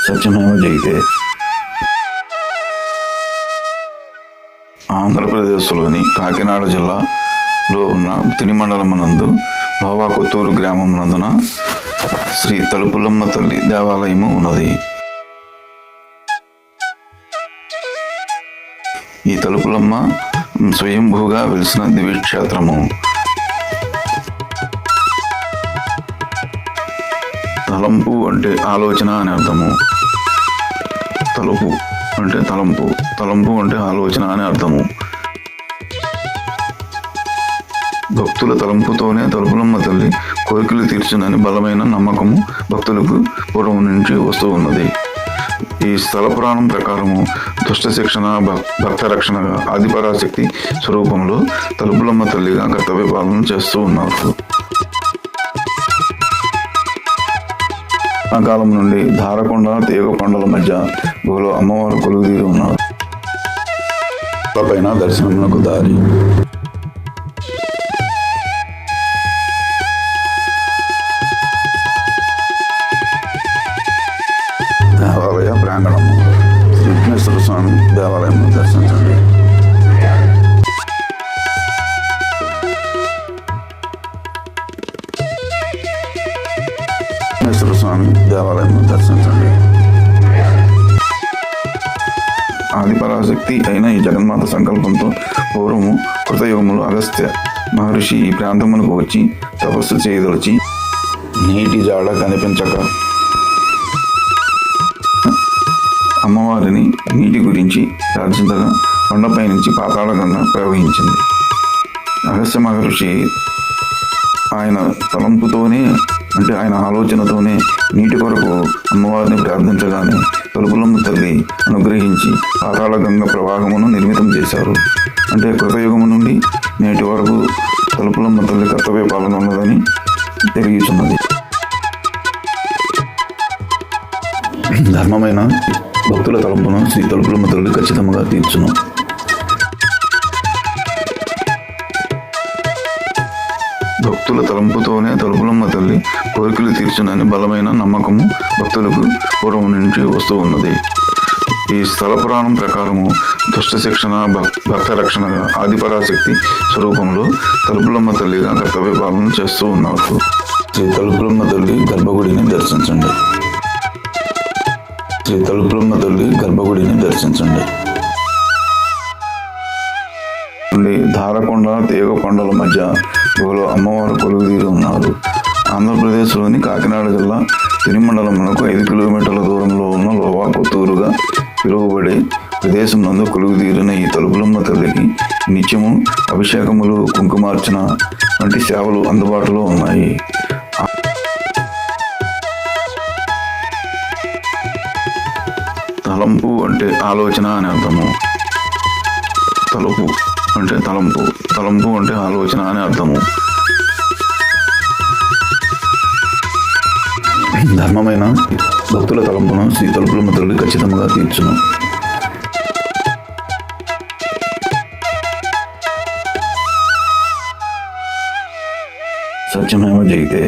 సత్యమేవ జయతే. ఆంధ్రప్రదేశ్లోని కాకినాడ జిల్లాలో ఉన్న తుని మండలమునందు లోవా కొత్తూరు గ్రామం నందున శ్రీ తలుపులమ్మ తల్లి దేవాలయము ఉన్నది. ఈ తలుపులమ్మ స్వయంభూగా వెలిసిన దివ్యక్షేత్రము. తలంపు అంటే ఆలోచన అని అర్థము. తలుపు అంటే తలంపు, తలంపు అంటే ఆలోచన అని అర్థము. భక్తుల తలంపుతోనే తలుపులమ్మ తల్లి కోరికలు తీర్చునని బలమైన నమ్మకము భక్తులకు పూర్వం నుంచి వస్తూ ఉన్నది. ఈ స్థల పురాణం ప్రకారము దుష్ట శిక్షణ, భక్త రక్షణగా ఆదిపరాశక్తి స్వరూపంలో తలుపులమ్మ తల్లిగా కర్తవ్య పాలన చేస్తూ ఉన్నారు. ఆ కాలం నుండి ధారకొండ, తీగకొండల మధ్య గుహలో అమ్మవారు కొలువుదీరి ఉన్నారు. పైన దర్శనమునకు దారి. దేవాలయ ప్రాంగణము. శ్రీ విఘ్నేశ్వర స్వామి దేవాలయం దర్శించండి. విఘ్నేశ్వర స్వామి దేవాలయం దర్శించండి. ఆదిపరాశక్తి అయిన ఈ జగన్మాత సంకల్పంతో పూర్వము కృతయుగములు అగస్త్య మహర్షి ఈ ప్రాంతమునకు వచ్చి తపస్సు చేయదలిచి నీటి జాడ కనిపించక అమ్మవారిని నీటి గురించి ప్రార్థించగా కొండపై నుంచి పాతాళ గంగ ప్రవహించింది. అగస్త్య మహర్షి ఆయన తలంపుతోనే, అంటే ఆయన ఆలోచనతోనే నీటి కొరకు అమ్మవారిని ప్రార్థించగానే తలుపులమ్మ తల్లి అనుగ్రహించి పాతాళ గంగ ప్రవాహమును నిర్మితం చేశారు. అంటే కృతయుగము నుండి నేటి వరకు తలుపులమ్మ తల్లి కర్తవ్య పాలన ఉన్నదని తెలియచున్నది. ధర్మమైన భక్తుల తలంపును శ్రీ తలుపులమ్మ తల్లి ఖచ్చితంగా తీర్చును. భక్తుల తలంపుతోనే తలుపులమ్మ తల్లి కోరికలు తీర్చునని బలమైన నమ్మకము భక్తులకు పూర్వం నుంచి వస్తూ ఉన్నది. ఈ స్థల పురాణం ప్రకారము దుష్ట శిక్షణ, భక్త రక్షణగా ఆదిపరాశక్తి స్వరూపంలో తలుపులమ్మ తల్లిగా కర్తవ్య పాలన చేస్తూ ఉన్నారు. శ్రీ తలుపులమ్మ తల్లి గర్భగుడిని దర్శించండి. శ్రీ తలుపులమ్మ తల్లి గర్భగుడిని దర్శించండి. ధారకొండ, తీగకొండల మధ్య గుహలో అమ్మవారు కొలువుదీరి ఉన్నారు. ఆంధ్రప్రదేశ్లోని కాకినాడ జిల్లా తుని మండలమునకు 5 కిలోమీటర్ల దూరంలో ఉన్న లోవా కొత్తూరుగా పిలువబడే ప్రదేశం నందు కొలువుదీరిన ఈ తలుపులమ్మ తల్లికి నిత్యము అభిషేకములు, కుంకుమార్చన వంటి సేవలు అందుబాటులో ఉన్నాయి. తలంపు అంటే ఆలోచన అని అర్థము. తలుపు అంటే తలంపు, తలంపు అంటే ఆలోచన అని అర్థము. ధర్మమైన భక్తుల తలంపును శ్రీ తలుపులమ్మ తల్లి ఖచ్చితంగా తీర్చును. సత్యమేవ జయతే.